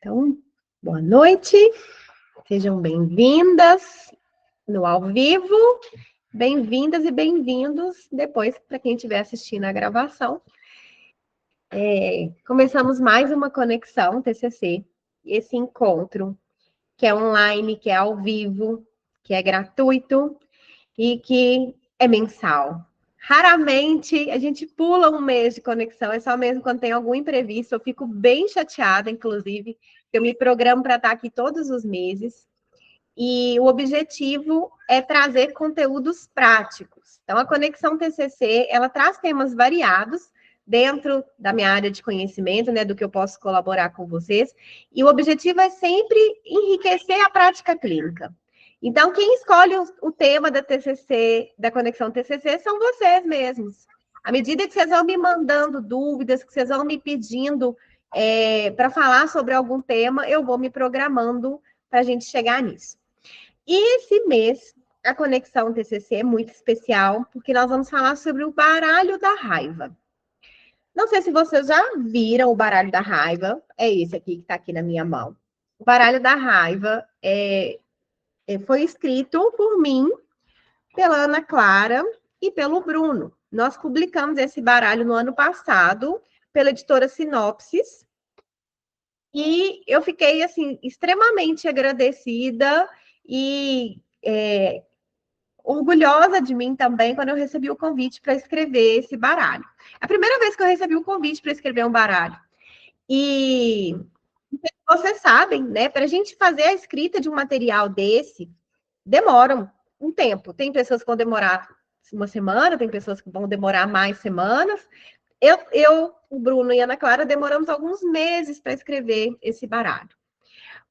Então, boa noite, sejam bem-vindas no ao vivo, bem-vindas e bem-vindos depois para quem estiver assistindo a gravação. Começamos mais uma conexão TCC, esse encontro que é online, que é ao vivo, que é gratuito e que é mensal. Raramente a gente pula um mês de conexão, é só mesmo quando tem algum imprevisto. Eu fico bem chateada, inclusive, eu me programo para estar aqui todos os meses. E o objetivo é trazer conteúdos práticos. Então, a Conexão TCC, ela traz temas variados dentro da minha área de conhecimento, né, do que eu posso colaborar com vocês. E o objetivo é sempre enriquecer a prática clínica. Então, quem escolhe o tema da TCC, da Conexão TCC, são vocês mesmos. À medida que vocês vão me mandando dúvidas, que vocês vão me pedindo para falar sobre algum tema, eu vou me programando para a gente chegar nisso. E esse mês, a Conexão TCC é muito especial, porque nós vamos falar sobre o baralho da raiva. Não sei se vocês já viram o baralho da raiva, é esse aqui que está aqui na minha mão. O baralho da raiva foi escrito por mim, pela Ana Clara e pelo Bruno. Nós publicamos esse baralho no ano passado, pela editora Sinopsis, e eu fiquei, assim, extremamente agradecida e orgulhosa de mim também quando eu recebi o convite para escrever esse baralho. A primeira vez que eu recebi o convite para escrever um baralho. E vocês sabem, né? Para a gente fazer a escrita de um material desse, demora um tempo. Tem pessoas que vão demorar uma semana, tem pessoas que vão demorar mais semanas. O Bruno e a Ana Clara demoramos alguns meses para escrever esse baralho.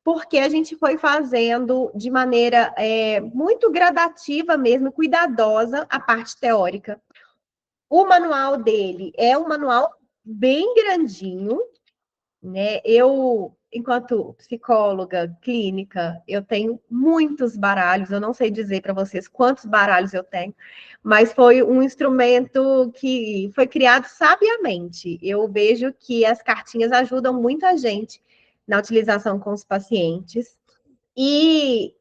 Porque a gente foi fazendo de maneira muito gradativa mesmo, cuidadosa, a parte teórica. O manual dele é um manual bem grandinho, né? Eu, enquanto psicóloga clínica, eu tenho muitos baralhos, eu não sei dizer para vocês quantos baralhos eu tenho, mas foi um instrumento que foi criado sabiamente. Eu vejo que as cartinhas ajudam muito a gente na utilização com os pacientes. E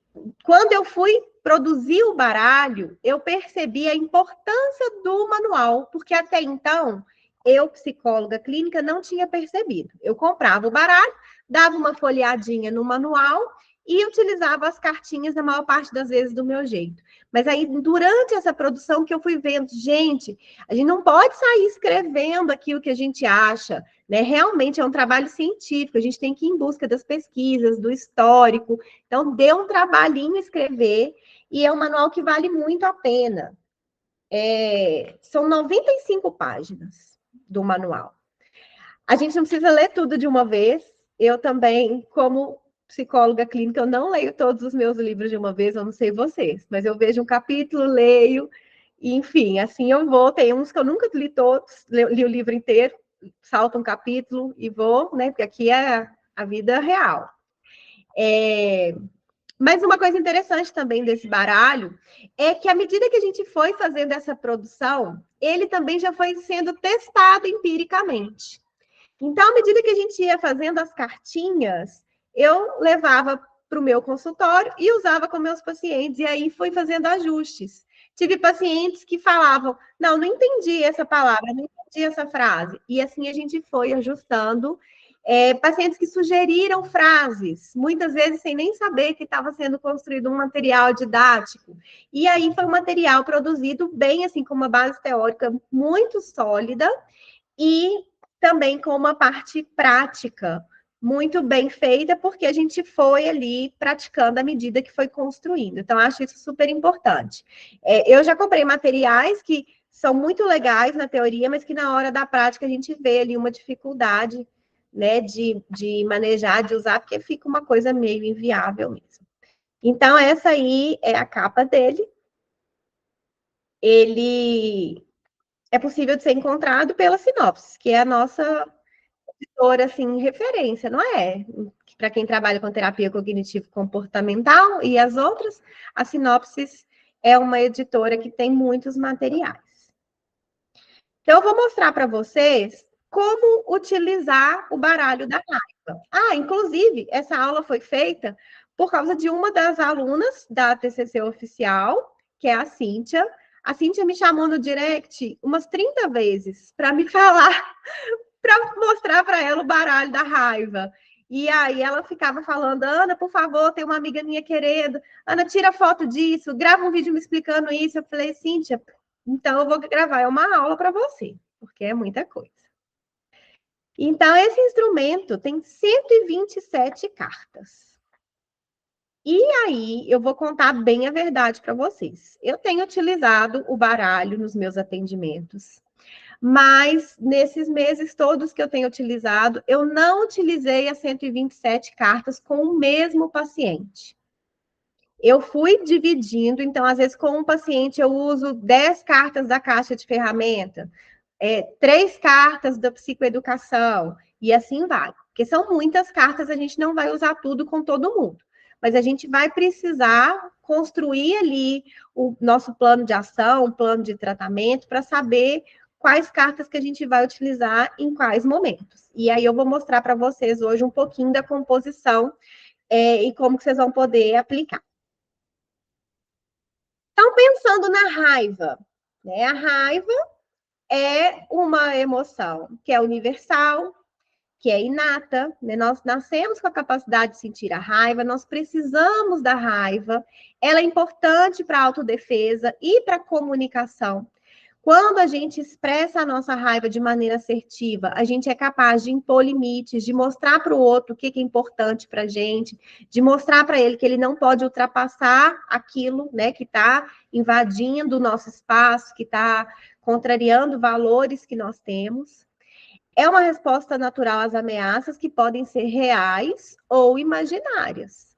quando eu fui produzir o baralho, eu percebi a importância do manual, porque até então, eu, psicóloga clínica, não tinha percebido. Eu comprava o baralho, dava uma folheadinha no manual e utilizava as cartinhas na maior parte das vezes do meu jeito. Mas aí, durante essa produção que eu fui vendo, gente, a gente não pode sair escrevendo aquilo que a gente acha, né? Realmente é um trabalho científico, a gente tem que ir em busca das pesquisas, do histórico. Então, deu um trabalhinho escrever e é um manual que vale muito a pena. São 95 páginas do manual. A gente não precisa ler tudo de uma vez. Eu também, como psicóloga clínica, eu não leio todos os meus livros de uma vez, eu não sei vocês, mas eu vejo um capítulo, leio, e, enfim, assim eu vou. Tem uns que eu nunca li todos, li o livro inteiro, salto um capítulo e vou, né? Porque aqui é a vida real. Mas uma coisa interessante também desse baralho é que, à medida que a gente foi fazendo essa produção, ele também já foi sendo testado empiricamente. Então, à medida que a gente ia fazendo as cartinhas, eu levava para o meu consultório e usava com meus pacientes, e aí fui fazendo ajustes. Tive pacientes que falavam, não entendi essa palavra, não entendi essa frase. E assim a gente foi ajustando. Pacientes que sugeriram frases, muitas vezes sem nem saber que estava sendo construído um material didático. E aí foi um material produzido bem, assim, com uma base teórica muito sólida e também com uma parte prática muito bem feita, porque a gente foi ali praticando à medida que foi construindo. Então, acho isso super importante. Eu já comprei materiais que são muito legais na teoria, mas que na hora da prática a gente vê ali uma dificuldade, né, de manejar, de usar, porque fica uma coisa meio inviável mesmo. Então, essa aí é a capa dele. Ele é possível de ser encontrado pela Sinopsis, que é a nossa editora, assim, referência, não é? Para quem trabalha com terapia cognitivo-comportamental e as outras, a Sinopsis é uma editora que tem muitos materiais. Então, eu vou mostrar para vocês como utilizar o baralho da raiva. Ah, inclusive, essa aula foi feita por causa de uma das alunas da TCC Oficial, que é a Cíntia. A Cíntia me chamou no direct umas 30 vezes para me falar, para mostrar para ela o baralho da raiva. E aí ela ficava falando, Ana, por favor, tem uma amiga minha querendo. Ana, tira foto disso, grava um vídeo me explicando isso. Eu falei, Cíntia, então eu vou gravar uma aula para você, porque é muita coisa. Então, esse instrumento tem 127 cartas. E aí, eu vou contar bem a verdade para vocês. Eu tenho utilizado o baralho nos meus atendimentos, mas nesses meses todos que eu tenho utilizado, eu não utilizei as 127 cartas com o mesmo paciente. Eu fui dividindo, então, às vezes, com um paciente, eu uso 10 cartas da caixa de ferramenta, 3 cartas da psicoeducação, e assim vai. Porque são muitas cartas, a gente não vai usar tudo com todo mundo. Mas a gente vai precisar construir ali o nosso plano de ação, o plano de tratamento, para saber quais cartas que a gente vai utilizar em quais momentos. E aí eu vou mostrar para vocês hoje um pouquinho da composição e como que vocês vão poder aplicar. Então, pensando na raiva, né? A raiva é uma emoção que é universal, que é inata, né? Nós nascemos com a capacidade de sentir a raiva, nós precisamos da raiva, ela é importante para a autodefesa e para a comunicação. Quando a gente expressa a nossa raiva de maneira assertiva, a gente é capaz de impor limites, de mostrar para o outro o que é importante para a gente, de mostrar para ele que ele não pode ultrapassar aquilo, né, que está invadindo o nosso espaço, que está contrariando valores que nós temos. É uma resposta natural às ameaças que podem ser reais ou imaginárias.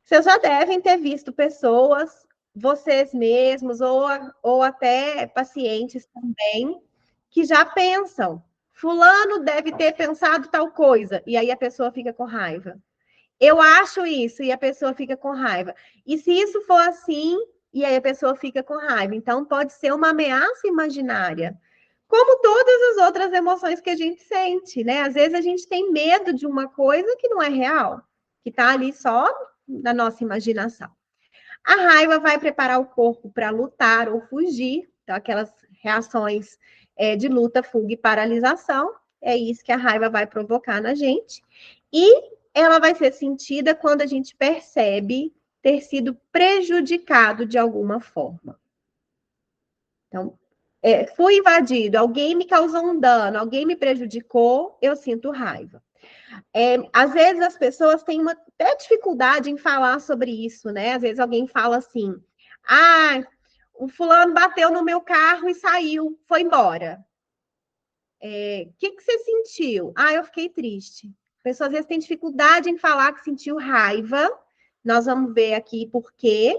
Vocês já devem ter visto pessoas, vocês mesmos, ou até pacientes também, que já pensam, fulano deve ter pensado tal coisa, e aí a pessoa fica com raiva. Eu acho isso, e a pessoa fica com raiva. E se isso for assim, e aí a pessoa fica com raiva. Então, pode ser uma ameaça imaginária. Como todas as outras emoções que a gente sente, né? Às vezes a gente tem medo de uma coisa que não é real, que está ali só na nossa imaginação. A raiva vai preparar o corpo para lutar ou fugir, então aquelas reações de luta, fuga e paralisação, é isso que a raiva vai provocar na gente. E ela vai ser sentida quando a gente percebe ter sido prejudicado de alguma forma. Então, fui invadido, alguém me causou um dano, alguém me prejudicou, eu sinto raiva. Às vezes as pessoas têm até dificuldade em falar sobre isso, né? Às vezes alguém fala assim, o fulano bateu no meu carro e saiu, foi embora. O que você sentiu? Eu fiquei triste. A pessoa às vezes tem dificuldade em falar que sentiu raiva, nós vamos ver aqui por quê,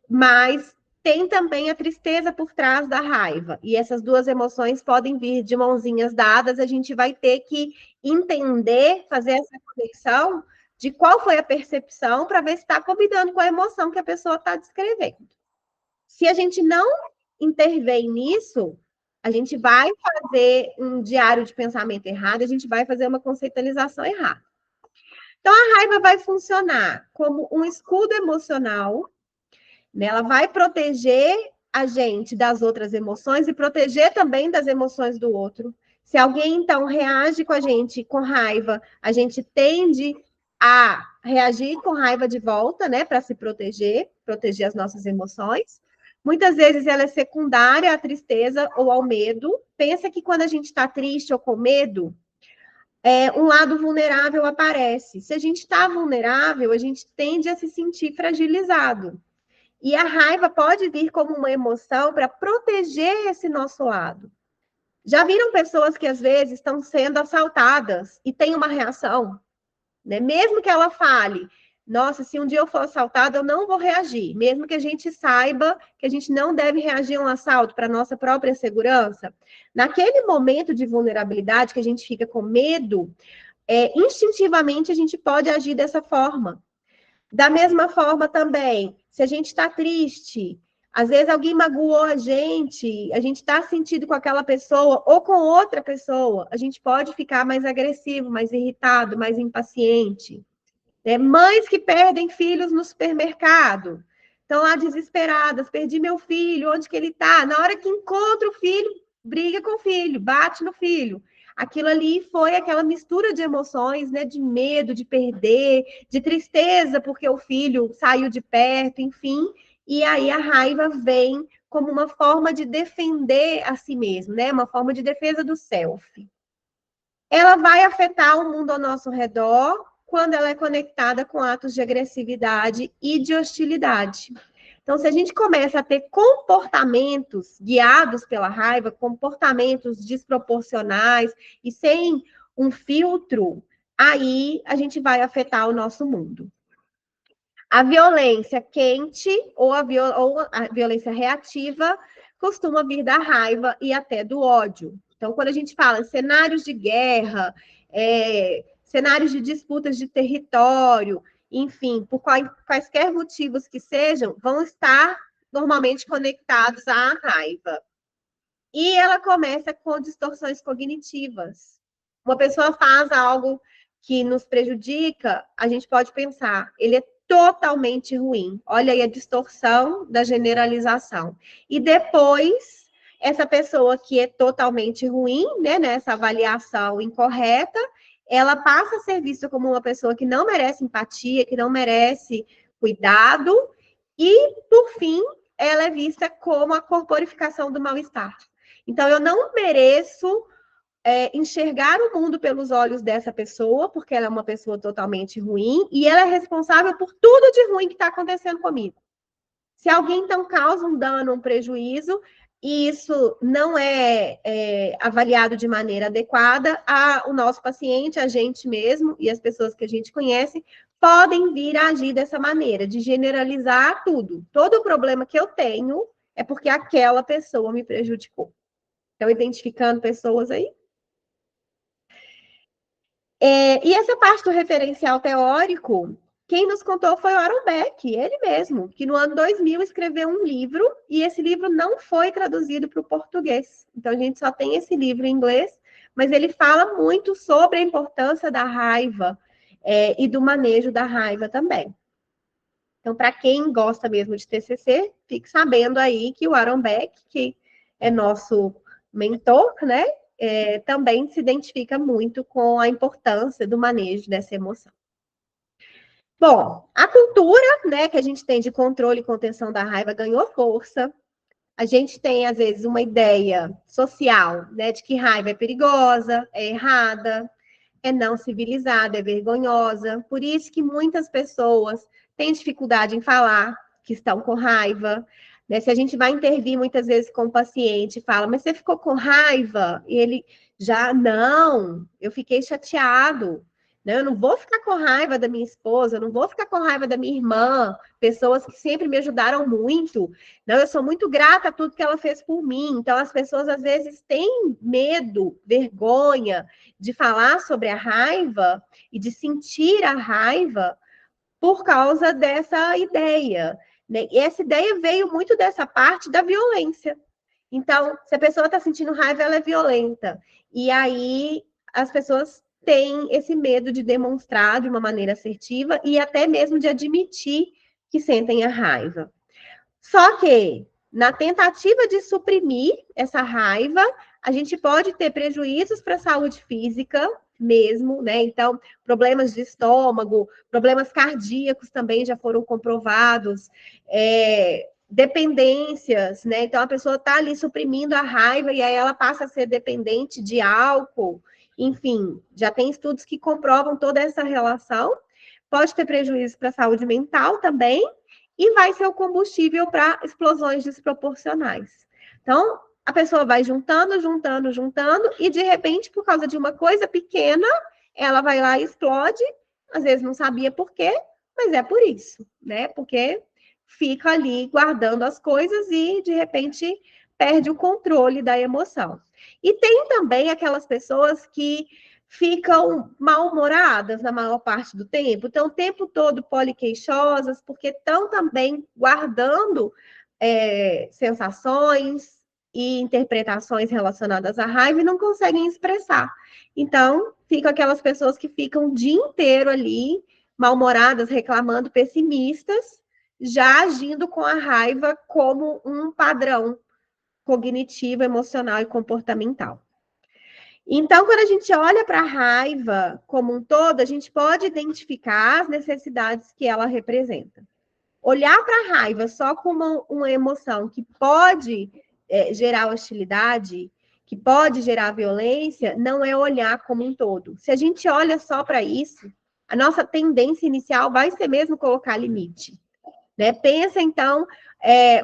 mas tem também a tristeza por trás da raiva. E essas duas emoções podem vir de mãozinhas dadas, a gente vai ter que entender, fazer essa conexão de qual foi a percepção para ver se está combinando com a emoção que a pessoa está descrevendo. Se a gente não intervém nisso, a gente vai fazer um diário de pensamento errado, a gente vai fazer uma conceitualização errada. Então, a raiva vai funcionar como um escudo emocional, né? Ela vai proteger a gente das outras emoções e proteger também das emoções do outro. Se alguém, então, reage com a gente com raiva, a gente tende a reagir com raiva de volta, né? Para se proteger as nossas emoções. Muitas vezes ela é secundária à tristeza ou ao medo. Pensa que quando a gente está triste ou com medo, um lado vulnerável aparece. Se a gente está vulnerável, a gente tende a se sentir fragilizado. E a raiva pode vir como uma emoção para proteger esse nosso lado. Já viram pessoas que às vezes estão sendo assaltadas e tem uma reação, né? Mesmo que ela fale, nossa, se um dia eu for assaltada, eu não vou reagir. Mesmo que a gente saiba que a gente não deve reagir a um assalto para nossa própria segurança, naquele momento de vulnerabilidade que a gente fica com medo, instintivamente a gente pode agir dessa forma. Da mesma forma também, se a gente está triste, Às vezes alguém magoou a gente está sentindo com aquela pessoa ou com outra pessoa, a gente pode ficar mais agressivo, mais irritado, mais impaciente. Né? Mães que perdem filhos no supermercado, estão lá desesperadas, perdi meu filho, onde que ele está? Na hora que encontra o filho, briga com o filho, bate no filho. Aquilo ali foi aquela mistura de emoções, né? De medo de perder, de tristeza porque o filho saiu de perto, enfim. E aí a raiva vem como uma forma de defender a si mesmo, né? Uma forma de defesa do self. Ela vai afetar o mundo ao nosso redor quando ela é conectada com atos de agressividade e de hostilidade. Então, se a gente começa a ter comportamentos guiados pela raiva, comportamentos desproporcionais e sem um filtro, aí a gente vai afetar o nosso mundo. A violência quente ou a violência reativa costuma vir da raiva e até do ódio. Então, quando a gente fala em cenários de guerra, cenários de disputas de território, enfim, por quaisquer motivos que sejam, vão estar normalmente conectados à raiva. E ela começa com distorções cognitivas. Uma pessoa faz algo que nos prejudica, a gente pode pensar, ele é totalmente ruim. Olha aí a distorção da generalização. E depois, essa pessoa que é totalmente ruim, né, nessa avaliação incorreta, ela passa a ser vista como uma pessoa que não merece empatia, que não merece cuidado, e, por fim, ela é vista como a corporificação do mal-estar. Então, eu não mereço enxergar o mundo pelos olhos dessa pessoa, porque ela é uma pessoa totalmente ruim, e ela é responsável por tudo de ruim que está acontecendo comigo. Se alguém, então, causa um dano, um prejuízo, e isso não é avaliado de maneira adequada, o nosso paciente, a gente mesmo, e as pessoas que a gente conhece, podem vir a agir dessa maneira, de generalizar tudo. Todo o problema que eu tenho é porque aquela pessoa me prejudicou. Estão identificando pessoas aí? E essa parte do referencial teórico, quem nos contou foi o Aaron Beck, ele mesmo, que no ano 2000 escreveu um livro, e esse livro não foi traduzido para o português. Então, a gente só tem esse livro em inglês, mas ele fala muito sobre a importância da raiva e do manejo da raiva também. Então, para quem gosta mesmo de TCC, fique sabendo aí que o Aaron Beck, que é nosso mentor, né, também se identifica muito com a importância do manejo dessa emoção. Bom, a cultura, né, que a gente tem de controle e contenção da raiva ganhou força. A gente tem, às vezes, uma ideia social, né, de que raiva é perigosa, é errada, é não civilizada, é vergonhosa. Por isso que muitas pessoas têm dificuldade em falar que estão com raiva. Né? Se a gente vai intervir muitas vezes com o paciente, fala, mas você ficou com raiva? E ele já, não, eu fiquei chateado. Eu não vou ficar com raiva da minha esposa, eu não vou ficar com raiva da minha irmã, pessoas que sempre me ajudaram muito. Não, eu sou muito grata a tudo que ela fez por mim. Então, as pessoas às vezes têm medo, vergonha de falar sobre a raiva e de sentir a raiva por causa dessa ideia. Né? E essa ideia veio muito dessa parte da violência. Então, se a pessoa está sentindo raiva, ela é violenta. E aí as pessoas têm esse medo de demonstrar de uma maneira assertiva e até mesmo de admitir que sentem a raiva. Só que, na tentativa de suprimir essa raiva, a gente pode ter prejuízos para a saúde física mesmo, né? Então, problemas de estômago, problemas cardíacos também já foram comprovados, dependências, né? Então, a pessoa está ali suprimindo a raiva e aí ela passa a ser dependente de álcool. Enfim, já tem estudos que comprovam toda essa relação. Pode ter prejuízo para a saúde mental também, e vai ser o combustível para explosões desproporcionais. Então, a pessoa vai juntando, juntando, juntando, e de repente, por causa de uma coisa pequena, ela vai lá e explode, às vezes não sabia por quê, mas é por isso, né? Porque fica ali guardando as coisas e, de repente, perde o controle da emoção. E tem também aquelas pessoas que ficam mal-humoradas na maior parte do tempo, estão o tempo todo poliqueixosas, porque estão também guardando sensações e interpretações relacionadas à raiva e não conseguem expressar. Então, ficam aquelas pessoas que ficam o dia inteiro ali, mal-humoradas, reclamando, pessimistas, já agindo com a raiva como um padrão cognitivo, emocional e comportamental. Então, quando a gente olha para a raiva como um todo, a gente pode identificar as necessidades que ela representa. Olhar para a raiva só como uma emoção que pode gerar hostilidade, que pode gerar violência, não é olhar como um todo. Se a gente olha só para isso, a nossa tendência inicial vai ser mesmo colocar limite. Né? Pensa, então,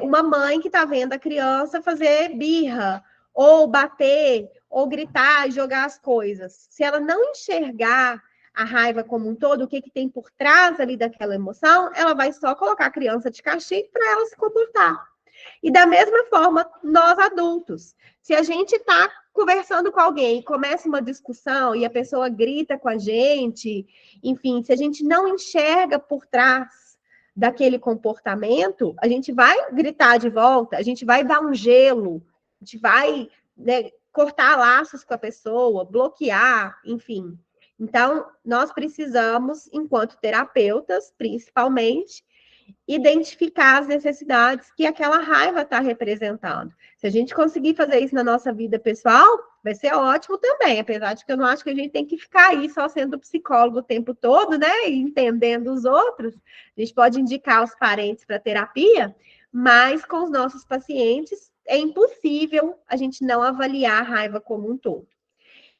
uma mãe que está vendo a criança fazer birra, ou bater, ou gritar, jogar as coisas. Se ela não enxergar a raiva como um todo, o que tem por trás ali daquela emoção, ela vai só colocar a criança de castigo para ela se comportar. E da mesma forma, nós adultos. Se a gente está conversando com alguém e começa uma discussão e a pessoa grita com a gente, enfim, se a gente não enxerga por trás daquele comportamento, a gente vai gritar de volta, a gente vai dar um gelo, a gente vai, né, cortar laços com a pessoa, bloquear, enfim. Então, nós precisamos, enquanto terapeutas, principalmente, identificar as necessidades que aquela raiva está representando. Se a gente conseguir fazer isso na nossa vida pessoal, vai ser ótimo também, apesar de que eu não acho que a gente tem que ficar aí só sendo psicólogo o tempo todo, né, e entendendo os outros. A gente pode indicar os parentes para terapia, mas com os nossos pacientes é impossível a gente não avaliar a raiva como um todo.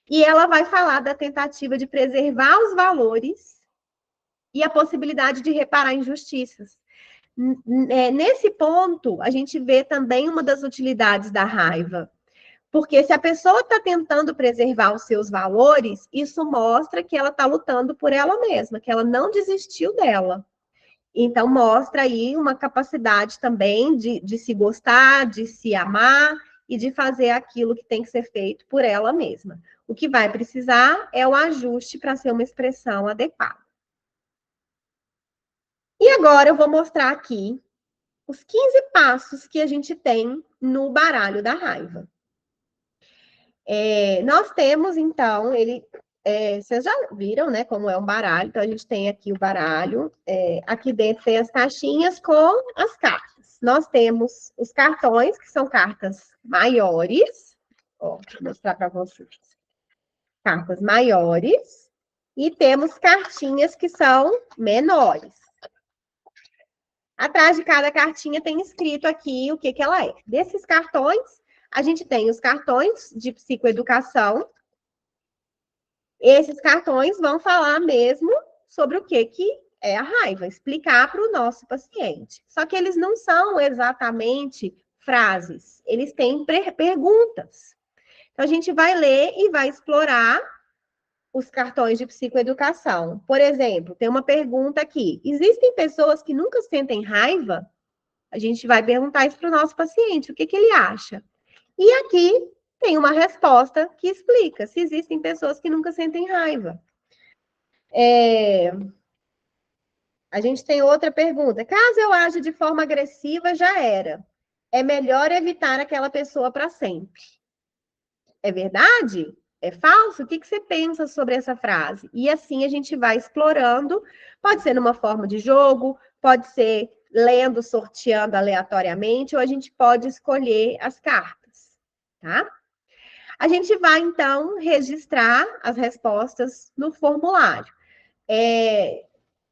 E ela vai falar da tentativa de preservar os valores e a possibilidade de reparar injustiças. Nesse ponto, a gente vê também uma das utilidades da raiva. Porque se a pessoa está tentando preservar os seus valores, isso mostra que ela está lutando por ela mesma, que ela não desistiu dela. Então, mostra aí uma capacidade também de se gostar, de se amar e de fazer aquilo que tem que ser feito por ela mesma. O que vai precisar é o ajuste para ser uma expressão adequada. E agora eu vou mostrar aqui os 15 passos que a gente tem no baralho da raiva. Nós temos, então, vocês já viram, né, como é um baralho. Então, a gente tem aqui o baralho. Aqui dentro tem as caixinhas com as cartas. Nós temos os cartões, que são cartas maiores. Ó, vou mostrar para vocês. Cartas maiores. E temos cartinhas que são menores. Atrás de cada cartinha tem escrito aqui o que ela é. Desses cartões, a gente tem os cartões de psicoeducação. Esses cartões vão falar mesmo sobre o que é a raiva, explicar para o nosso paciente. Só que eles não são exatamente frases, eles têm perguntas. Então, a gente vai ler e vai explorar os cartões de psicoeducação. Por exemplo, tem uma pergunta aqui: existem pessoas que nunca sentem raiva? A gente vai perguntar isso para o nosso paciente, o que ele acha. E aqui tem uma resposta que explica se existem pessoas que nunca sentem raiva. A gente tem outra pergunta. Caso eu aja de forma agressiva, já era. É melhor evitar aquela pessoa para sempre. É verdade? É falso? O que você pensa sobre essa frase? E assim a gente vai explorando. Pode ser numa forma de jogo, pode ser lendo, sorteando aleatoriamente, ou a gente pode escolher as cartas, tá? A gente vai, então, registrar as respostas no formulário.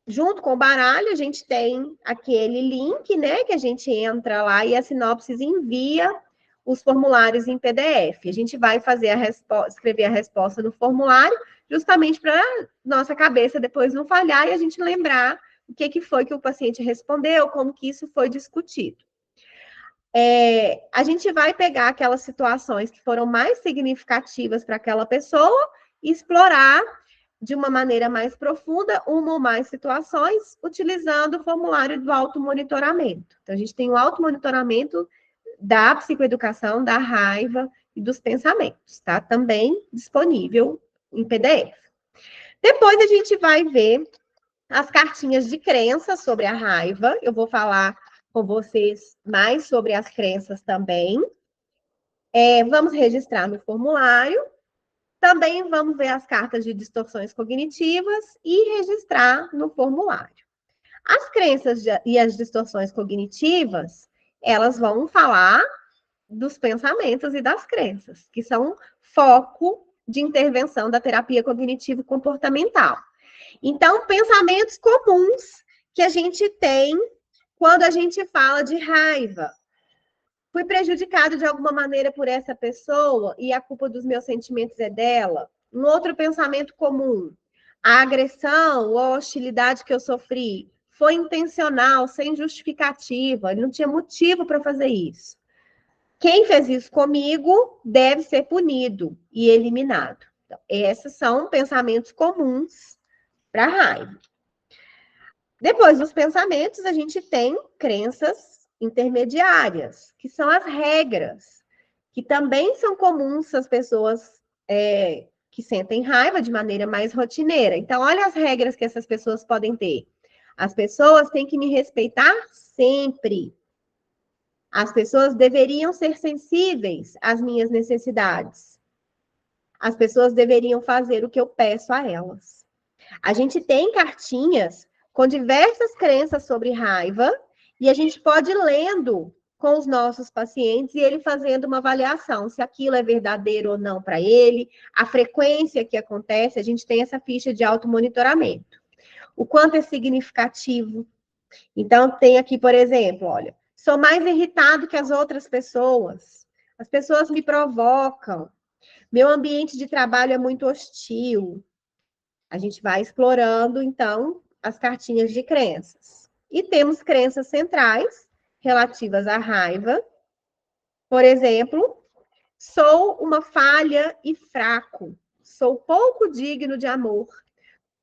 Junto com o baralho, a gente tem aquele link, né, que a gente entra lá e a Sinopsis envia os formulários em PDF. A gente vai fazer escrever a resposta no formulário, justamente para nossa cabeça depois não falhar e a gente lembrar o que foi que o paciente respondeu, como que isso foi discutido. A gente vai pegar aquelas situações que foram mais significativas para aquela pessoa e explorar de uma maneira mais profunda uma ou mais situações, utilizando o formulário do automonitoramento. Então, a gente tem o automonitoramento da psicoeducação, da raiva e dos pensamentos, tá? Também disponível em PDF. Depois, a gente vai ver as cartinhas de crença sobre a raiva. Eu vou falar com vocês mais sobre as crenças também. Vamos registrar no formulário. Também vamos ver as cartas de distorções cognitivas e registrar no formulário. As crenças e as distorções cognitivas, elas vão falar dos pensamentos e das crenças, que são foco de intervenção da terapia cognitivo-comportamental. Então, pensamentos comuns que a gente tem quando a gente fala de raiva. Fui prejudicado de alguma maneira por essa pessoa e a culpa dos meus sentimentos é dela. Um outro pensamento comum. A agressão ou a hostilidade que eu sofri foi intencional, sem justificativa. Ele não tinha motivo para fazer isso. Quem fez isso comigo deve ser punido e eliminado. Então, esses são pensamentos comuns para a raiva. Depois dos pensamentos, a gente tem crenças intermediárias, que são as regras, que também são comuns às pessoas que sentem raiva de maneira mais rotineira. Então, olha as regras que essas pessoas podem ter. As pessoas têm que me respeitar sempre. As pessoas deveriam ser sensíveis às minhas necessidades. As pessoas deveriam fazer o que eu peço a elas. A gente tem cartinhas com diversas crenças sobre raiva, e a gente pode ir lendo com os nossos pacientes e ele fazendo uma avaliação, se aquilo é verdadeiro ou não para ele, a frequência que acontece, a gente tem essa ficha de automonitoramento. O quanto é significativo. Então, tem aqui, por exemplo, olha, sou mais irritado que as outras pessoas, as pessoas me provocam, meu ambiente de trabalho é muito hostil. A gente vai explorando, então, as cartinhas de crenças. E temos crenças centrais relativas à raiva. Por exemplo, sou uma falha e fraco. Sou pouco digno de amor.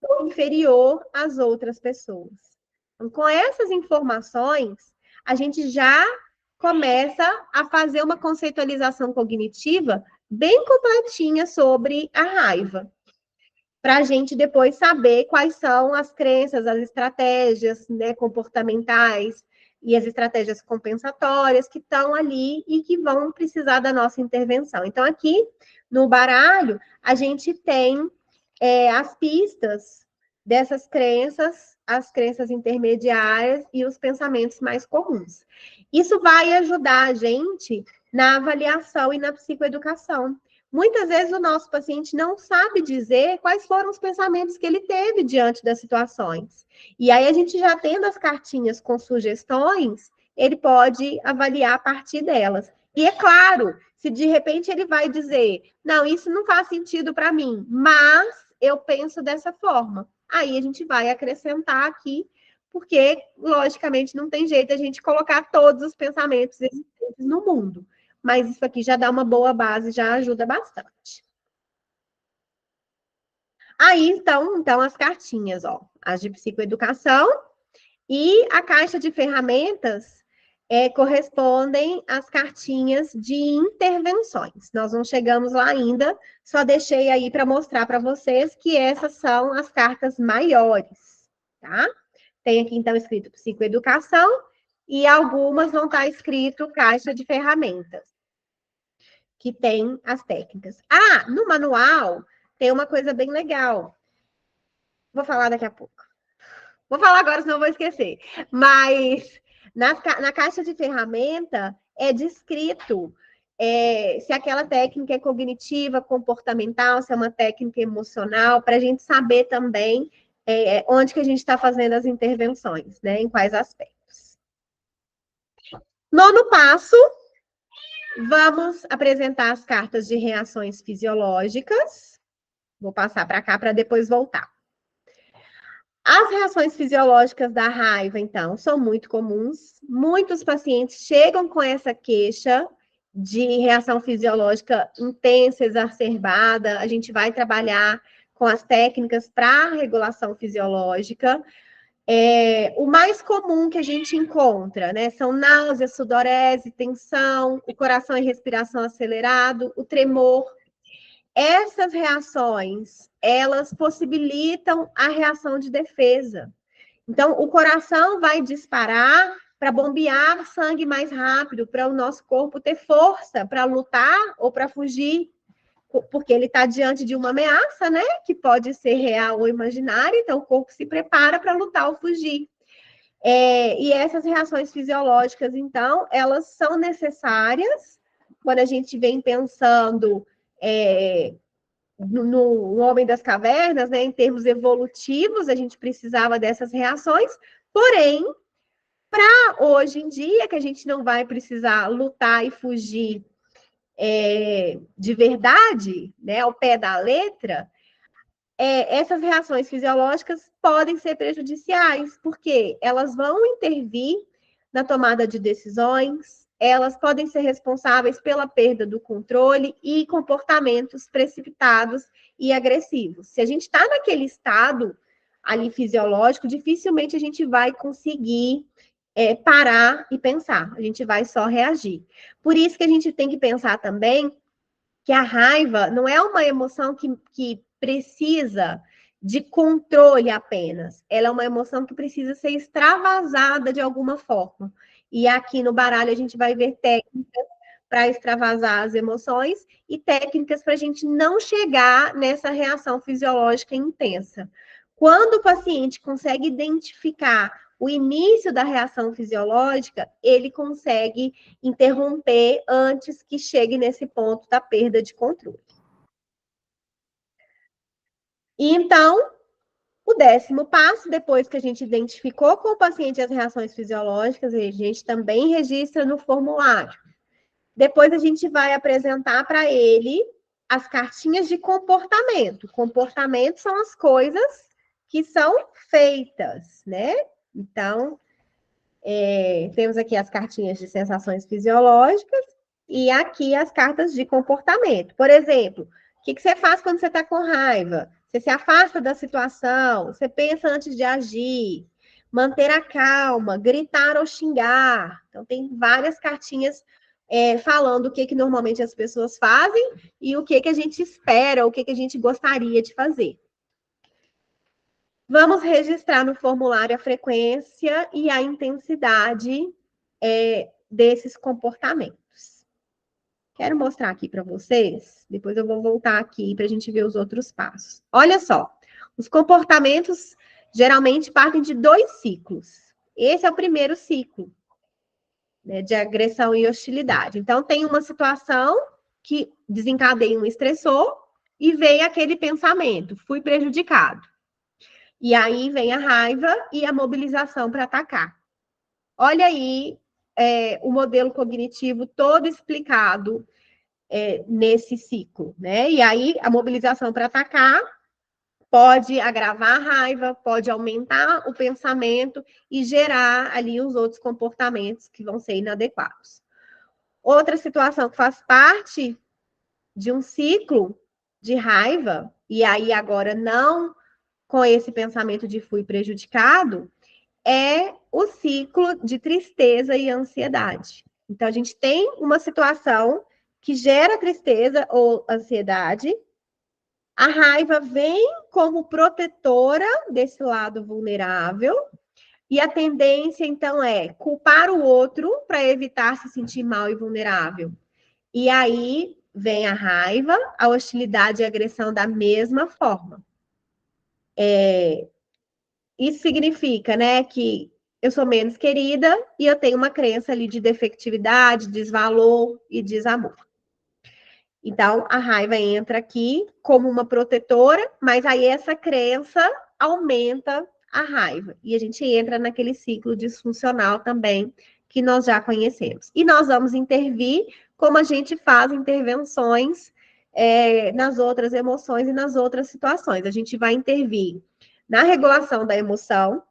Sou inferior às outras pessoas. Então, com essas informações, a gente já começa a fazer uma conceitualização cognitiva bem completinha sobre a raiva, para a gente depois saber quais são as crenças, as estratégias, né, comportamentais e as estratégias compensatórias que estão ali e que vão precisar da nossa intervenção. Então, aqui no baralho, a gente tem as pistas dessas crenças, as crenças intermediárias e os pensamentos mais comuns. Isso vai ajudar a gente na avaliação e na psicoeducação. Muitas vezes o nosso paciente não sabe dizer quais foram os pensamentos que ele teve diante das situações. E aí a gente já tendo as cartinhas com sugestões, ele pode avaliar a partir delas. E é claro, se de repente ele vai dizer, não, isso não faz sentido para mim, mas eu penso dessa forma. Aí a gente vai acrescentar aqui, porque, logicamente, não tem jeito a gente colocar todos os pensamentos existentes no mundo. Mas isso aqui já dá uma boa base, já ajuda bastante. Aí, então as cartinhas, ó, as de psicoeducação e a caixa de ferramentas correspondem às cartinhas de intervenções. Nós não chegamos lá ainda, só deixei aí para mostrar para vocês que essas são as cartas maiores, tá? Tem aqui, então, escrito psicoeducação e algumas vão estar escrito caixa de ferramentas, que tem as técnicas. Ah, no manual tem uma coisa bem legal. Vou falar daqui a pouco. Vou falar agora, senão eu vou esquecer. Mas na caixa de ferramenta é descrito se aquela técnica é cognitiva, comportamental, se é uma técnica emocional, para a gente saber também onde que a gente está fazendo as intervenções, né? Em quais aspectos. Nono passo, vamos apresentar as cartas de reações fisiológicas. Vou passar para cá para depois voltar. As reações fisiológicas da raiva, então, são muito comuns. Muitos pacientes chegam com essa queixa de reação fisiológica intensa, exacerbada. A gente vai trabalhar com as técnicas para regulação fisiológica. O mais comum que a gente encontra, né, são náusea, sudorese, tensão, o coração e respiração acelerado, o tremor. Essas reações, elas possibilitam a reação de defesa. Então, o coração vai disparar para bombear sangue mais rápido, para o nosso corpo ter força para lutar ou para fugir, porque ele está diante de uma ameaça, né? Que pode ser real ou imaginária, então o corpo se prepara para lutar ou fugir. E essas reações fisiológicas, então, elas são necessárias quando a gente vem pensando no Homem das Cavernas, né? Em termos evolutivos, a gente precisava dessas reações, porém, para hoje em dia, que a gente não vai precisar lutar e fugir de verdade, né, ao pé da letra, essas reações fisiológicas podem ser prejudiciais, porque elas vão intervir na tomada de decisões, elas podem ser responsáveis pela perda do controle e comportamentos precipitados e agressivos. Se a gente está naquele estado ali fisiológico, dificilmente a gente vai conseguir parar e pensar, a gente vai só reagir. Por isso que a gente tem que pensar também que a raiva não é uma emoção que precisa de controle apenas. Ela é uma emoção que precisa ser extravasada de alguma forma. E aqui no baralho a gente vai ver técnicas para extravasar as emoções e técnicas para a gente não chegar nessa reação fisiológica intensa. Quando o paciente consegue identificar o início da reação fisiológica, ele consegue interromper antes que chegue nesse ponto da perda de controle. E então, o 10º passo, depois que a gente identificou com o paciente as reações fisiológicas, a gente também registra no formulário. Depois a gente vai apresentar para ele as cartinhas de comportamento. Comportamento são as coisas que são feitas, né? Então, temos aqui as cartinhas de sensações fisiológicas e aqui as cartas de comportamento. Por exemplo, o que você faz quando você está com raiva? Você se afasta da situação, você pensa antes de agir, manter a calma, gritar ou xingar. Então, tem várias cartinhas falando o que normalmente as pessoas fazem e o que a gente espera, o que a gente gostaria de fazer. Vamos registrar no formulário a frequência e a intensidade desses comportamentos. Quero mostrar aqui para vocês, depois eu vou voltar aqui para a gente ver os outros passos. Olha só, os comportamentos geralmente partem de 2 ciclos. Esse é o primeiro ciclo, né, de agressão e hostilidade. Então, tem uma situação que desencadeia um estressor e vem aquele pensamento, fui prejudicado. E aí vem a raiva e a mobilização para atacar. Olha aí o modelo cognitivo todo explicado nesse ciclo, né? E aí a mobilização para atacar pode agravar a raiva, pode aumentar o pensamento e gerar ali os outros comportamentos que vão ser inadequados. Outra situação que faz parte de um ciclo de raiva, e aí agora não com esse pensamento de fui prejudicado, é o ciclo de tristeza e ansiedade. Então, a gente tem uma situação que gera tristeza ou ansiedade, a raiva vem como protetora desse lado vulnerável, e a tendência, então, é culpar o outro para evitar se sentir mal e vulnerável. E aí vem a raiva, a hostilidade e a agressão da mesma forma. Isso significa, né, que eu sou menos querida e eu tenho uma crença ali de defectividade, desvalor e desamor. Então, a raiva entra aqui como uma protetora, mas aí essa crença aumenta a raiva. E a gente entra naquele ciclo disfuncional também que nós já conhecemos. E nós vamos intervir como a gente faz intervenções nas outras emoções e nas outras situações. A gente vai intervir na regulação da emoção,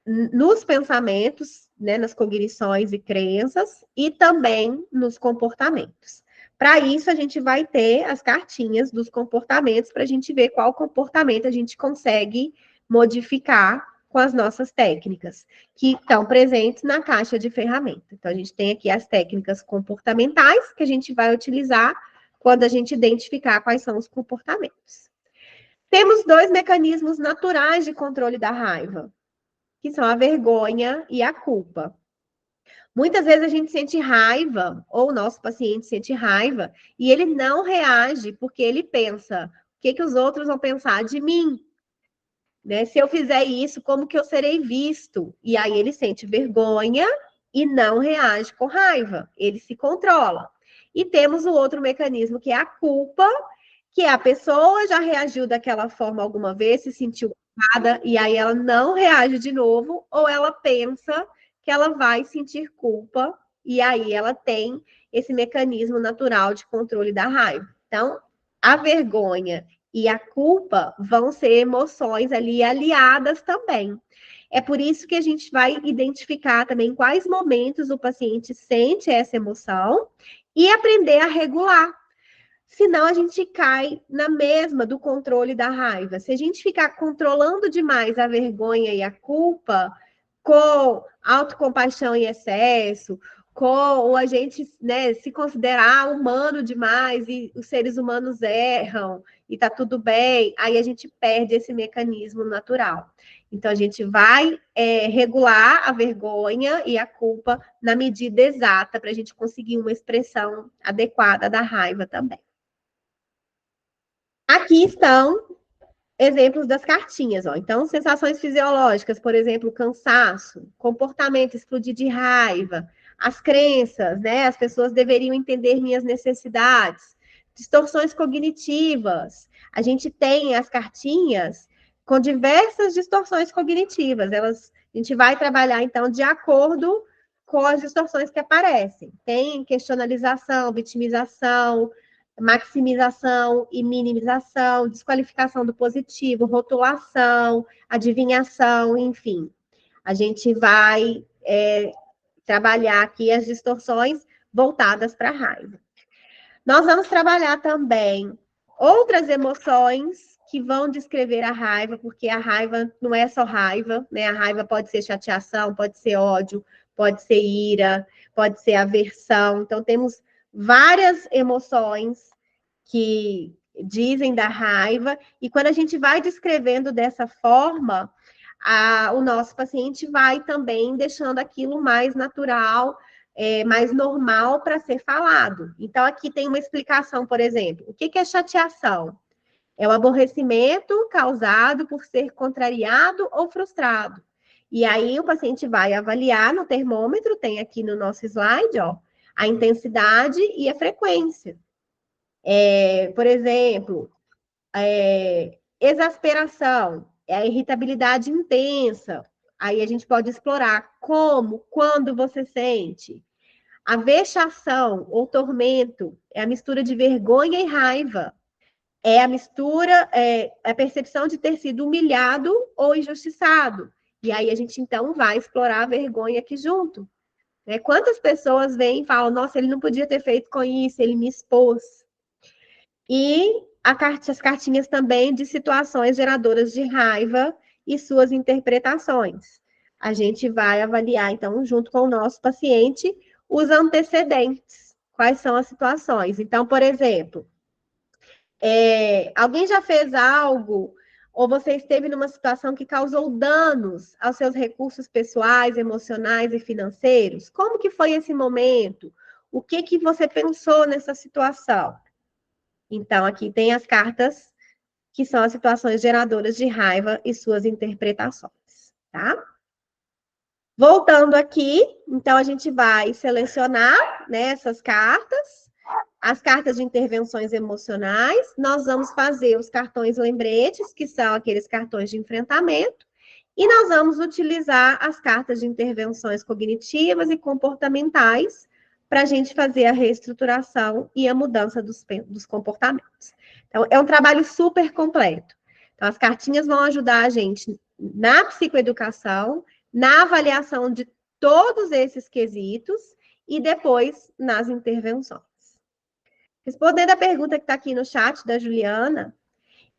nos pensamentos, né, nas cognições e crenças, e também nos comportamentos. Para isso, a gente vai ter as cartinhas dos comportamentos, para a gente ver qual comportamento a gente consegue modificar com as nossas técnicas, que estão presentes na caixa de ferramentas. Então, a gente tem aqui as técnicas comportamentais, que a gente vai utilizar quando a gente identificar quais são os comportamentos. Temos 2 mecanismos naturais de controle da raiva. que são a vergonha e a culpa. Muitas vezes a gente sente raiva, ou o nosso paciente sente raiva, e ele não reage porque ele pensa: o que os outros vão pensar de mim? Né? Se eu fizer isso, como que eu serei visto? E aí ele sente vergonha e não reage com raiva, ele se controla. E temos o outro mecanismo, que é a culpa, que a pessoa já reagiu daquela forma alguma vez, se sentiu culpada, e aí ela não reage de novo, ou ela pensa que ela vai sentir culpa, e aí ela tem esse mecanismo natural de controle da raiva. Então, a vergonha e a culpa vão ser emoções ali aliadas também. É por isso que a gente vai identificar também quais momentos o paciente sente essa emoção e aprender a regular. Senão a gente cai na mesma do controle da raiva. Se a gente ficar controlando demais a vergonha e a culpa, com autocompaixão em excesso, com a gente, né, se considerar humano demais e os seres humanos erram e tá tudo bem, aí a gente perde esse mecanismo natural. Então a gente vai regular a vergonha e a culpa na medida exata para a gente conseguir uma expressão adequada da raiva também. Aqui estão exemplos das cartinhas, ó. Então, sensações fisiológicas, por exemplo, cansaço, comportamento, explodir de raiva, as crenças, né? As pessoas deveriam entender minhas necessidades, distorções cognitivas. A gente tem as cartinhas com diversas distorções cognitivas. A gente vai trabalhar, então, de acordo com as distorções que aparecem. Tem questionalização, vitimização, maximização e minimização, desqualificação do positivo, rotulação, adivinhação, enfim. A gente vai trabalhar aqui as distorções voltadas para a raiva. Nós vamos trabalhar também outras emoções que vão descrever a raiva, porque a raiva não é só raiva, né? A raiva pode ser chateação, pode ser ódio, pode ser ira, pode ser aversão. Então, temos várias emoções que dizem da raiva, e quando a gente vai descrevendo dessa forma, o nosso paciente vai também deixando aquilo mais natural, mais normal para ser falado. Então, aqui tem uma explicação, por exemplo, o que é chateação? É o aborrecimento causado por ser contrariado ou frustrado. E aí o paciente vai avaliar no termômetro, tem aqui no nosso slide, ó, a intensidade e a frequência. Por exemplo, exasperação, é a irritabilidade intensa. Aí a gente pode explorar como, quando você sente. A vexação ou tormento é a mistura de vergonha e raiva. É a mistura, a percepção de ter sido humilhado ou injustiçado. E aí a gente então vai explorar a vergonha aqui junto. Né? Quantas pessoas vêm e falam, nossa, ele não podia ter feito com isso, ele me expôs. E as cartinhas também de situações geradoras de raiva e suas interpretações. A gente vai avaliar, então, junto com o nosso paciente, os antecedentes. Quais são as situações? Então, por exemplo, alguém já fez algo ou você esteve numa situação que causou danos aos seus recursos pessoais, emocionais e financeiros? Como que foi esse momento? O que você pensou nessa situação? Então, aqui tem as cartas que são as situações geradoras de raiva e suas interpretações, tá? Voltando aqui, então a gente vai selecionar, né, essas cartas, as cartas de intervenções emocionais, nós vamos fazer os cartões lembretes, que são aqueles cartões de enfrentamento, e nós vamos utilizar as cartas de intervenções cognitivas e comportamentais para a gente fazer a reestruturação e a mudança dos comportamentos. Então, é um trabalho super completo. Então, as cartinhas vão ajudar a gente na psicoeducação, na avaliação de todos esses quesitos e depois nas intervenções. Respondendo a pergunta que está aqui no chat da Juliana,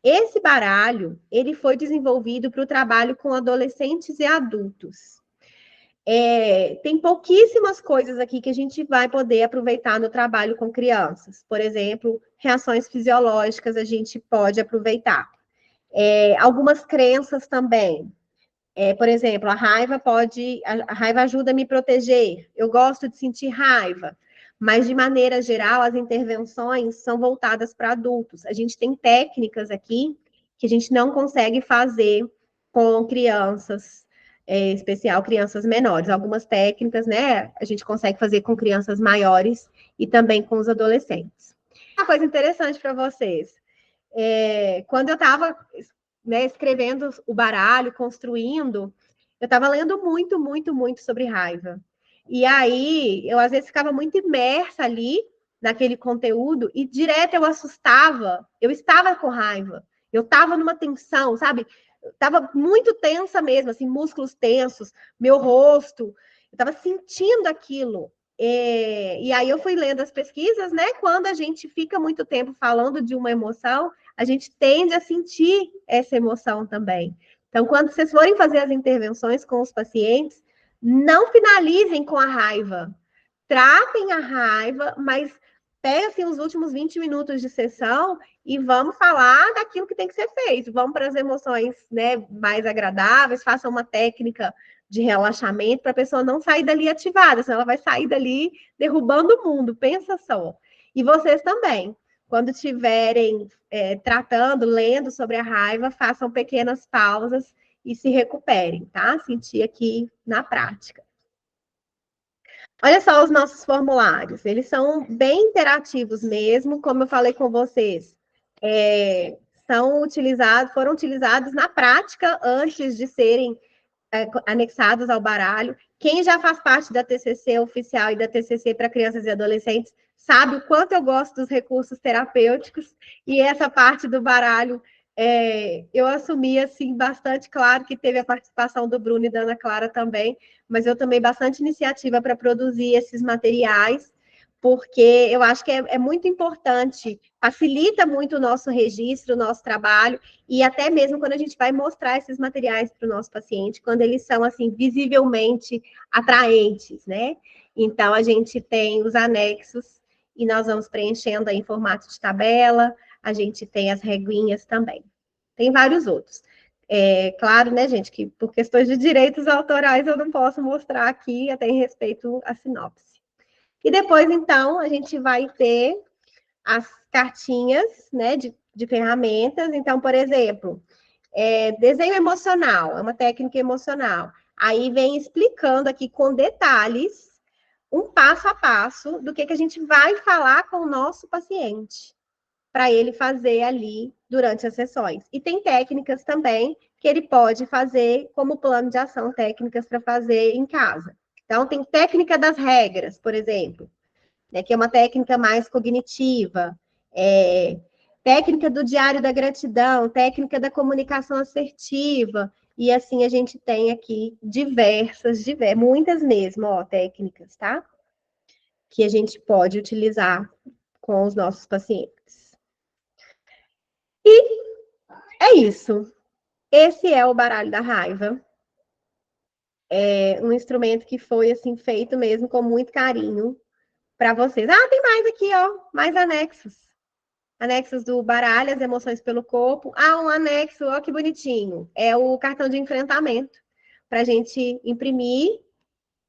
esse baralho ele foi desenvolvido para o trabalho com adolescentes e adultos. Tem pouquíssimas coisas aqui que a gente vai poder aproveitar no trabalho com crianças. Por exemplo, reações fisiológicas a gente pode aproveitar. Algumas crenças também. Por exemplo, a raiva ajuda a me proteger. Eu gosto de sentir raiva, mas de maneira geral, as intervenções são voltadas para adultos. A gente tem técnicas aqui que a gente não consegue fazer com crianças, em especial crianças menores. Algumas técnicas, né, a gente consegue fazer com crianças maiores e também com os adolescentes. Uma coisa interessante para vocês. Quando eu estava, né, escrevendo o baralho, construindo, eu estava lendo muito, muito, muito sobre raiva. E aí, eu às vezes ficava muito imersa ali naquele conteúdo e direto eu assustava. Eu estava com raiva. Eu estava numa tensão, sabe? Eu estava muito tensa mesmo, assim, músculos tensos, meu rosto. Eu estava sentindo aquilo. E aí eu fui lendo as pesquisas, né? Quando a gente fica muito tempo falando de uma emoção, a gente tende a sentir essa emoção também. Então, quando vocês forem fazer as intervenções com os pacientes, não finalizem com a raiva. Tratem a raiva, mas peguem assim, os últimos 20 minutos de sessão e vamos falar daquilo que tem que ser feito. Vamos para as emoções, né, mais agradáveis, façam uma técnica de relaxamento para a pessoa não sair dali ativada, senão ela vai sair dali derrubando o mundo. Pensa só. E vocês também. Quando estiverem tratando, lendo sobre a raiva, façam pequenas pausas e se recuperem, tá? Sentir aqui na prática. Olha só os nossos formulários, eles são bem interativos mesmo, como eu falei com vocês, foram utilizados na prática antes de serem anexados ao baralho. Quem já faz parte da TCC oficial e da TCC para crianças e adolescentes sabe o quanto eu gosto dos recursos terapêuticos, e essa parte do baralho eu assumi assim bastante. Claro que teve a participação do Bruno e da Ana Clara também, mas eu tomei bastante iniciativa para produzir esses materiais, porque eu acho que é muito importante, facilita muito o nosso registro, o nosso trabalho, e até mesmo quando a gente vai mostrar esses materiais para o nosso paciente, quando eles são, assim, visivelmente atraentes, né? Então, a gente tem os anexos, e nós vamos preenchendo aí em formato de tabela, a gente tem as reguinhas também. Tem vários outros. Claro, né, gente, que por questões de direitos autorais eu não posso mostrar aqui, até em respeito à sinopse. E depois, então, a gente vai ter as cartinhas, né, de ferramentas. Então, por exemplo, desenho emocional, é uma técnica emocional. Aí vem explicando aqui com detalhes, um passo a passo, do que a gente vai falar com o nosso paciente, para ele fazer ali durante as sessões. E tem técnicas também que ele pode fazer como plano de ação, técnicas para fazer em casa. Então, tem técnica das regras, por exemplo, né, que é uma técnica mais cognitiva, técnica do diário da gratidão, técnica da comunicação assertiva, e assim a gente tem aqui muitas mesmo, ó, técnicas, tá? Que a gente pode utilizar com os nossos pacientes. E é isso. Esse é o baralho da raiva. É um instrumento que foi assim feito mesmo com muito carinho para vocês. Ah, tem mais aqui, ó, mais anexos. Anexos do baralho, as emoções pelo corpo. Ah, um anexo, ó, que bonitinho. É o cartão de enfrentamento, para a gente imprimir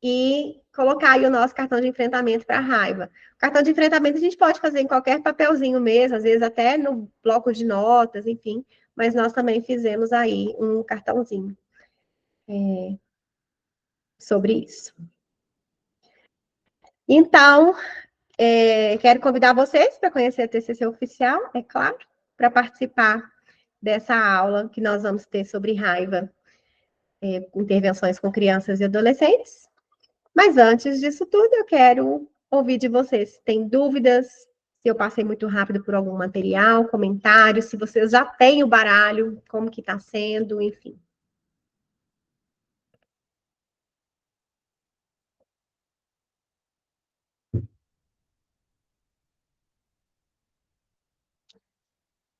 e colocar aí o nosso cartão de enfrentamento para a raiva. O cartão de enfrentamento a gente pode fazer em qualquer papelzinho mesmo, às vezes até no bloco de notas, enfim, mas nós também fizemos aí um cartãozinho sobre isso. Então, quero convidar vocês para conhecer a TCC Oficial, é claro, para participar dessa aula que nós vamos ter sobre raiva, intervenções com crianças e adolescentes. Mas antes disso tudo, eu quero ouvir de vocês se tem dúvidas, se eu passei muito rápido por algum material, comentários, se vocês já têm o baralho, como que está sendo, enfim.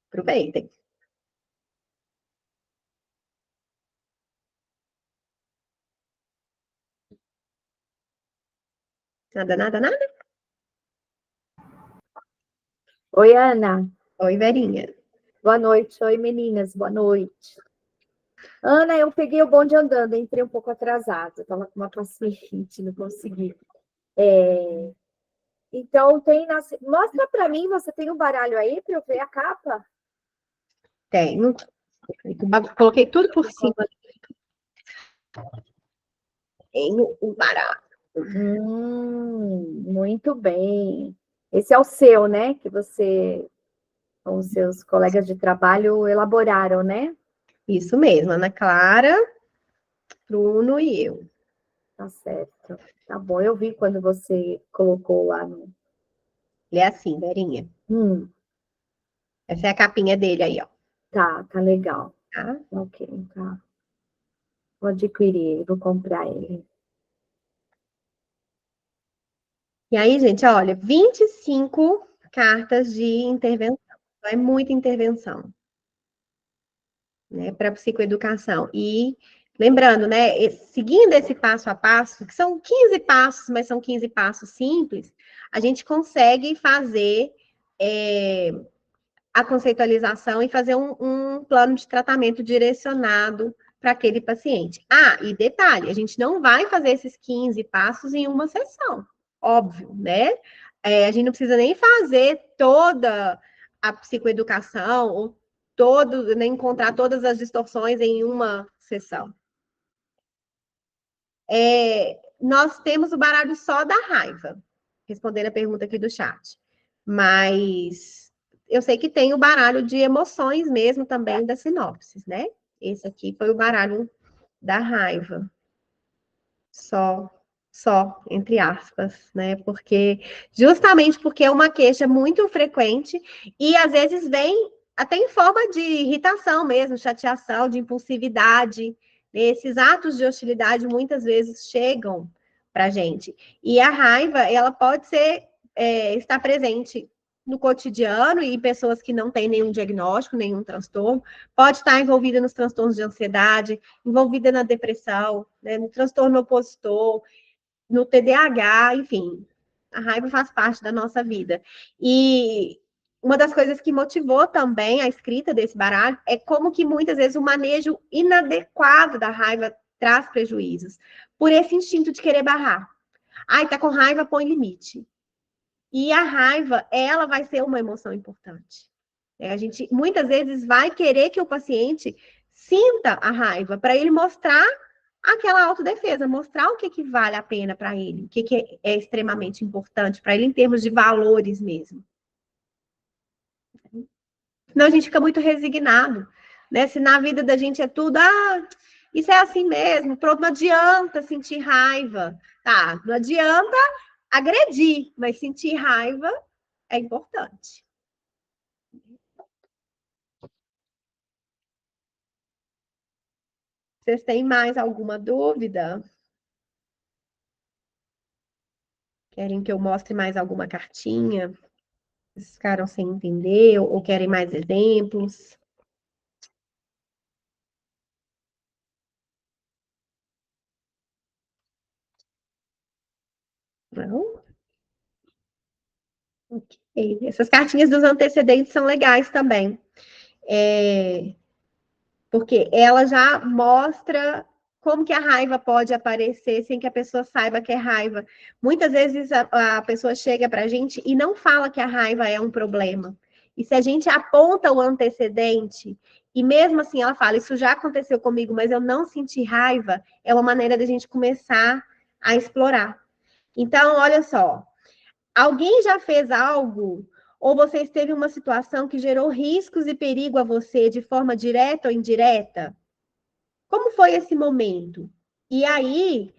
Aproveitem. Nada, nada, nada? Oi, Ana. Oi, Verinha. Boa noite. Oi, meninas. Boa noite. Ana, eu peguei o bonde andando, entrei um pouco atrasada. Estava com uma paciente, não consegui. Então, tem mostra para mim, você tem um baralho aí para eu ver a capa? Tenho. Coloquei tudo por cima. Tenho um baralho. Muito bem. Esse é o seu, né? Que você, com os seus colegas de trabalho, elaboraram, né? Isso mesmo, Ana Clara, Bruno e eu. Tá certo. Tá bom, eu vi quando você colocou lá no. Ele é assim, Verinha. Hum, Essa é a capinha dele aí, ó. tá legal. Tá? Ok, tá. Vou adquirir ele, vou comprar ele. E aí, gente, olha, 25 cartas de intervenção. É muita intervenção, né, para psicoeducação. E lembrando, né, seguindo esse passo a passo, que são 15 passos, mas são 15 passos simples, a gente consegue fazer a conceitualização e fazer um plano de tratamento direcionado para aquele paciente. Ah, e detalhe, a gente não vai fazer esses 15 passos em uma sessão, óbvio, né? A gente não precisa nem fazer toda a psicoeducação ou nem encontrar todas as distorções em uma sessão. Nós temos o baralho só da raiva, respondendo a pergunta aqui do chat. Mas eu sei que tem o baralho de emoções mesmo também da sinopses, né? Esse aqui foi o baralho da raiva. Só, entre aspas, né? Justamente porque é uma queixa muito frequente e às vezes vem até em forma de irritação mesmo, chateação, de impulsividade. Esses atos de hostilidade muitas vezes chegam para gente. E a raiva, ela pode estar presente no cotidiano e em pessoas que não têm nenhum diagnóstico, nenhum transtorno, pode estar envolvida nos transtornos de ansiedade, envolvida na depressão, né, no transtorno opositor, no TDAH, enfim. A raiva faz parte da nossa vida. E uma das coisas que motivou também a escrita desse baralho é como que muitas vezes o manejo inadequado da raiva traz prejuízos, por esse instinto de querer barrar. Ai, tá com raiva, põe limite. E a raiva, ela vai ser uma emoção importante. A gente muitas vezes vai querer que o paciente sinta a raiva para ele mostrar aquela autodefesa, mostrar o que vale a pena para ele, o que é extremamente importante para ele em termos de valores mesmo. Senão a gente fica muito resignado, né? Se na vida da gente é tudo, isso é assim mesmo, pronto, não adianta sentir raiva, tá? Não adianta agredir, mas sentir raiva é importante. Vocês têm mais alguma dúvida? Querem que eu mostre mais alguma cartinha? Vocês ficaram sem entender ou querem mais exemplos? Não? Ok. Essas cartinhas dos antecedentes são legais também. Porque ela já mostra como que a raiva pode aparecer sem que a pessoa saiba que é raiva. Muitas vezes a pessoa chega para a gente e não fala que a raiva é um problema. E se a gente aponta o antecedente, e mesmo assim ela fala, isso já aconteceu comigo, mas eu não senti raiva, é uma maneira da gente começar a explorar. Então, olha só, alguém já fez algo ou você esteve em uma situação que gerou riscos e perigo a você de forma direta ou indireta? Como foi esse momento? E aí,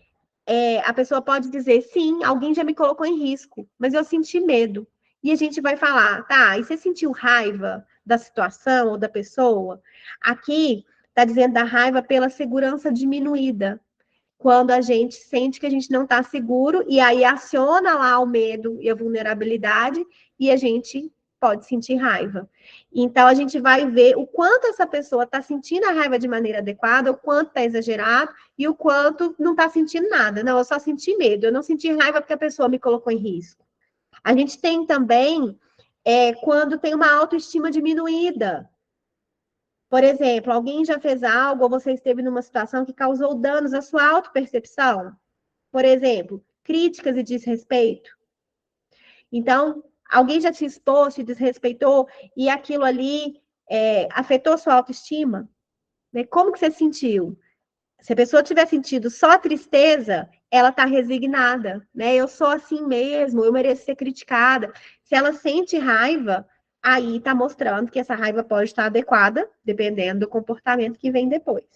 a pessoa pode dizer, sim, alguém já me colocou em risco, mas eu senti medo. E a gente vai falar, tá, e você sentiu raiva da situação ou da pessoa? Aqui está dizendo da raiva pela segurança diminuída. Quando a gente sente que a gente não está seguro, e aí aciona lá o medo e a vulnerabilidade, e a gente pode sentir raiva. Então, a gente vai ver o quanto essa pessoa está sentindo a raiva de maneira adequada, o quanto está exagerado e o quanto não está sentindo nada. Não, eu só senti medo, eu não senti raiva porque a pessoa me colocou em risco. A gente tem também quando tem uma autoestima diminuída. Por exemplo, alguém já fez algo ou você esteve numa situação que causou danos à sua autopercepção? Por exemplo, críticas e desrespeito. Então, alguém já te expôs, te desrespeitou e aquilo ali afetou sua autoestima? Né? Como que você sentiu? Se a pessoa tiver sentido só tristeza, ela está resignada, né? Eu sou assim mesmo, eu mereço ser criticada. Se ela sente raiva, aí está mostrando que essa raiva pode estar adequada, dependendo do comportamento que vem depois.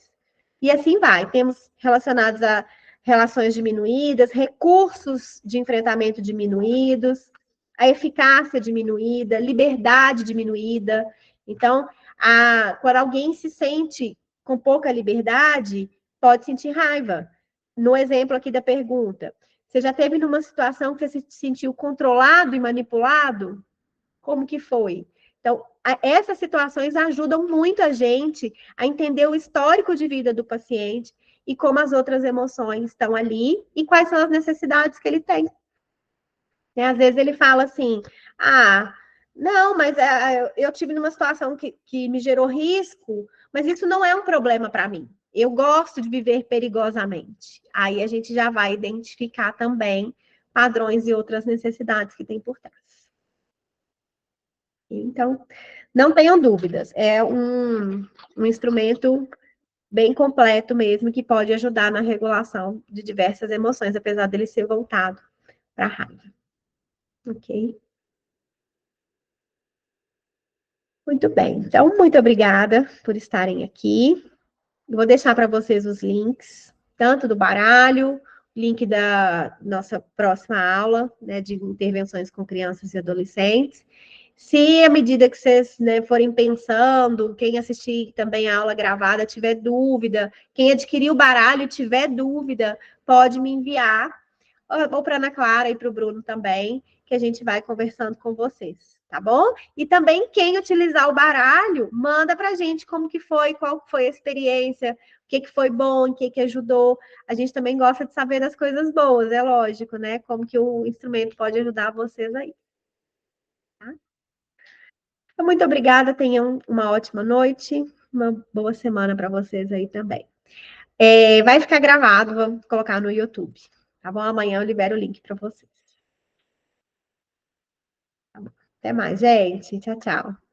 E assim vai. Temos relacionados a relações diminuídas, recursos de enfrentamento diminuídos, a eficácia diminuída, liberdade diminuída. Então, quando alguém se sente com pouca liberdade, pode sentir raiva. No exemplo aqui da pergunta, você já teve numa situação que você se sentiu controlado e manipulado? Como que foi? Então, essas situações ajudam muito a gente a entender o histórico de vida do paciente e como as outras emoções estão ali e quais são as necessidades que ele tem. Às vezes ele fala assim, não, mas eu tive numa situação que me gerou risco, mas isso não é um problema para mim. Eu gosto de viver perigosamente. Aí a gente já vai identificar também padrões e outras necessidades que tem por trás. Então, não tenham dúvidas, é um instrumento bem completo mesmo, que pode ajudar na regulação de diversas emoções, apesar dele ser voltado para a raiva. Ok? Muito bem. Então, muito obrigada por estarem aqui. Vou deixar para vocês os links, tanto do baralho, link da nossa próxima aula, né, de intervenções com crianças e adolescentes. Se à medida que vocês, né, forem pensando, quem assistir também a aula gravada tiver dúvida, quem adquiriu o baralho tiver dúvida, pode me enviar, ou para a Ana Clara e para o Bruno também, que a gente vai conversando com vocês, tá bom? E também quem utilizar o baralho, manda para a gente como que foi, qual foi a experiência, o que foi bom, o que ajudou. A gente também gosta de saber das coisas boas, é lógico, né? Como que o instrumento pode ajudar vocês aí. Tá? Então, muito obrigada, tenham uma ótima noite, uma boa semana para vocês aí também. Vai ficar gravado, vamos colocar no YouTube, tá bom? Amanhã eu libero o link para vocês. Até mais, gente. Tchau, tchau.